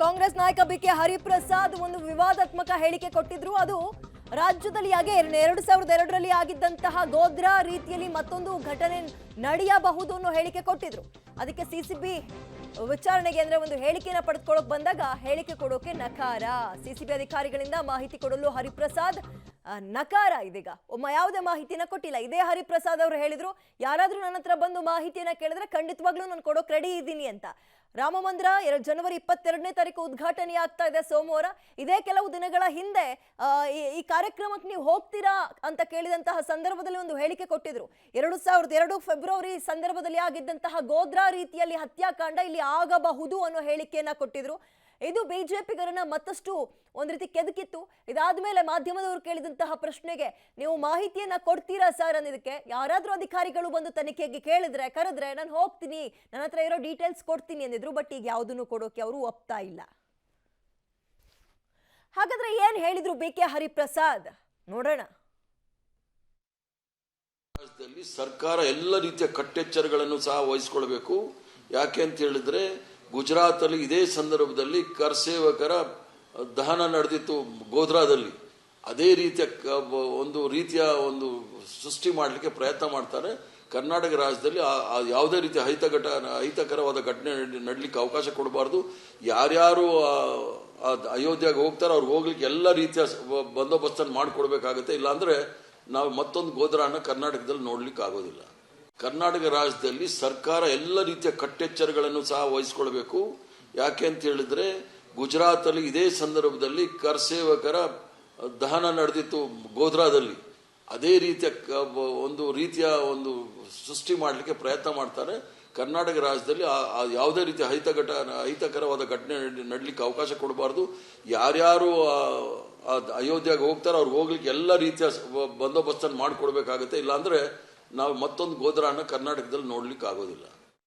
ಕಾಂಗ್ರೆಸ್ ನಾಯಕ ಬಿಕೆ ಹರಿಪ್ರಸಾದ್ ಒಂದು ವಿವಾದಾತ್ಮಕ ಹೇಳಿಕೆ ಕೊಟ್ಟಿದ್ರು. ಅದು ರಾಜ್ಯದಲ್ಲಿ ಹಾಗೆ 2002ರಲ್ಲಿ ಆಗಿದ್ದಂತಹ ಗೋಧ್ರಾ ರೀತಿಯಲ್ಲಿ ಮತ್ತೊಂದು ಘಟನೆ ನಡೆಯಬಹುದು ಅನ್ನೋ ಹೇಳಿಕೆ ಕೊಟ್ಟಿದ್ರು. ಅದಕ್ಕೆ ಸಿಸಿಬಿ ವಿಚಾರಣೆಗೆ ಅಂದ್ರೆ ಒಂದು ಹೇಳಿಕೆನ ಪಡೆದುಕೊಳ್ಳೋಕೆ ಬಂದಾಗ ಹೇಳಿಕೆ ಕೊಡೋಕೆ ನಕಾರ. ಸಿಸಿಬಿ ಅಧಿಕಾರಿಗಳಿಂದ ಮಾಹಿತಿ ಕೊಡಲು ಹರಿಪ್ರಸಾದ್ ನಕಾರ. ಇದೀಗ ಯಾವುದೇ ಮಾಹಿತಿನ ಕೊಟ್ಟಿಲ್ಲ. ಇದೇ ಹರಿಪ್ರಸಾದ್ ಅವರು ಹೇಳಿದ್ರು, ಯಾರಾದ್ರೂ ನನ್ನ ಹತ್ರ ಬಂದು ಮಾಹಿತಿಯನ್ನ ಕೇಳಿದ್ರೆ ಖಂಡಿತವಾಗ್ಲೂ ನಾನು ಕೊಡೋಕೆ ರೆಡಿ ಇದ್ದೀನಿ ಅಂತ. ರಾಮ ಮಂದಿರ ಜನವರಿ 22ನೇ ತಾರೀಕು ಉದ್ಘಾಟನೆ ಆಗ್ತಾ ಇದೆ ಸೋಮವಾರ. ಇದೇ ಕೆಲವು ದಿನಗಳ ಹಿಂದೆ ಈ ಕಾರ್ಯಕ್ರಮಕ್ಕೆ ನೀವು ಹೋಗ್ತೀರಾ ಅಂತ ಕೇಳಿದಂತಹ ಸಂದರ್ಭದಲ್ಲಿ ಒಂದು ಹೇಳಿಕೆ ಕೊಟ್ಟಿದ್ರು. 2002 ಫೆಬ್ರವರಿ ಸಂದರ್ಭದಲ್ಲಿ ಆಗಿದ್ದಂತಹ ಗೋಧ್ರಾ ರೀತಿಯಲ್ಲಿ ಹತ್ಯಾಕಾಂಡ ಇಲ್ಲಿ ಆಗಬಹುದು ಅನ್ನೋ ಹೇಳಿಕೆಯನ್ನ ಕೊಟ್ಟಿದ್ರು. ಇದು ಬಿಜೆಪಿಗರನ್ನ ಮತ್ತಷ್ಟು ಒಂದ್ ರೀತಿ ಕೆದಕಿತ್ತು. ಇದಾದ್ಮೇಲೆ ಮಾಧ್ಯಮದವರು ಕೇಳಿದಂತಹ ಪ್ರಶ್ನೆಗೆ ನೀವು ಮಾಹಿತಿಯನ್ನ ಕೊಡ್ತೀರಾ ಸರ್ ಅನ್ನೋದಕ್ಕೆ, ಯಾರಾದ್ರೂ ಅಧಿಕಾರಿಗಳು ಬಂದು ತನಿಖೆಗೆ ಕರೆದ್ರೆ ನಾನು ಹೋಗ್ತೀನಿ, ನನ್ನ ಹತ್ರ ಇರೋ ಡೀಟೇಲ್ಸ್ ಕೊಡ್ತೀನಿ ಅಂದಿದ್ರು. ಬಟ್ ಈಗ ಯಾವುದನ್ನು ಕೊಡೋಕೆ ಅವರು ಒಪ್ತಾ ಇಲ್ಲ. ಹಾಗಾದ್ರೆ ಏನ್ ಹೇಳಿದ್ರು ಬಿಕೆ ಹರಿಪ್ರಸಾದ್ ನೋಡೋಣ. ರಾಜ್ಯದಲ್ಲಿ ಸರ್ಕಾರ ಎಲ್ಲ ರೀತಿಯ ಕಟ್ಟೆಚ್ಚರಗಳನ್ನು ಸಹ ವಹಿಸಿಕೊಳ್ಬೇಕು. ಯಾಕೆ ಅಂತ ಹೇಳಿದ್ರೆ ಗುಜರಾತ್ ಅಲ್ಲಿ ಇದೇ ಸಂದರ್ಭದಲ್ಲಿ ಕರ್ಸೇವಕರ ದಹನ ನಡೆದಿತ್ತು ಗೋಧ್ರಾದಲ್ಲಿ. ಅದೇ ರೀತಿಯ ಒಂದು ಸೃಷ್ಟಿ ಮಾಡಲಿಕ್ಕೆ ಪ್ರಯತ್ನ ಮಾಡ್ತಾರೆ. ಕರ್ನಾಟಕ ರಾಜ್ಯದಲ್ಲಿ ಯಾವುದೇ ರೀತಿಯ ಅಹಿತಕರವಾದ ಘಟನೆ ನಡಲಿಕ್ಕೆ ಅವಕಾಶ ಕೊಡಬಾರ್ದು. ಯಾರ್ಯಾರು ಅಯೋಧ್ಯೆಗೆ ಹೋಗ್ತಾರೋ ಅವ್ರು ಹೋಗ್ಲಿಕ್ಕೆ ಎಲ್ಲ ರೀತಿಯ ಬಂದೋಬಸ್ತನ್ನು ಮಾಡಿಕೊಡ್ಬೇಕಾಗತ್ತೆ. ಇಲ್ಲಾಂದ್ರೆ ನಾವು ಮತ್ತೊಂದು ಗೋಧ್ರಾನ ಕರ್ನಾಟಕದಲ್ಲಿ ನೋಡ್ಲಿಕ್ಕೆ ಆಗೋದಿಲ್ಲ. ಕರ್ನಾಟಕ ರಾಜ್ಯದಲ್ಲಿ ಸರ್ಕಾರ ಎಲ್ಲ ರೀತಿಯ ಕಟ್ಟೆಚ್ಚರಗಳನ್ನು ಸಹ ವಹಿಸಿಕೊಳ್ಬೇಕು. ಯಾಕೆ ಅಂತ ಹೇಳಿದ್ರೆ ಗುಜರಾತ್ ಅಲ್ಲಿ ಇದೇ ಸಂದರ್ಭದಲ್ಲಿ ಕರ್ಸೇವಕರ ದಹನ ನಡೆದಿತ್ತು ಗೋಧ್ರಾದಲ್ಲಿ. ಅದೇ ರೀತಿಯ ಒಂದು ಸೃಷ್ಟಿ ಮಾಡಲಿಕ್ಕೆ ಪ್ರಯತ್ನ ಮಾಡ್ತಾರೆ. ಕರ್ನಾಟಕ ರಾಜ್ಯದಲ್ಲಿ ಯಾವುದೇ ರೀತಿಯ ಅಹಿತಕರವಾದ ಘಟನೆ ನಡಲಿಕ್ಕೆ ಅವಕಾಶ ಕೊಡಬಾರ್ದು. ಯಾರ್ಯಾರು ಅಯೋಧ್ಯೆಗೆ ಹೋಗ್ತಾರೋ ಅವ್ರು ಹೋಗ್ಲಿಕ್ಕೆ ಎಲ್ಲ ರೀತಿಯ ಬಂದೋಬಸ್ತನ್ನು ಮಾಡಿಕೊಡ್ಬೇಕಾಗತ್ತೆ. ಇಲ್ಲಾಂದ್ರೆ ನಾವು ಮತ್ತೊಂದು ಗೋಧ್ರಾನ ಕರ್ನಾಟಕದಲ್ಲಿ ನೋಡ್ಲಿಕ್ಕೆ ಆಗೋದಿಲ್ಲ.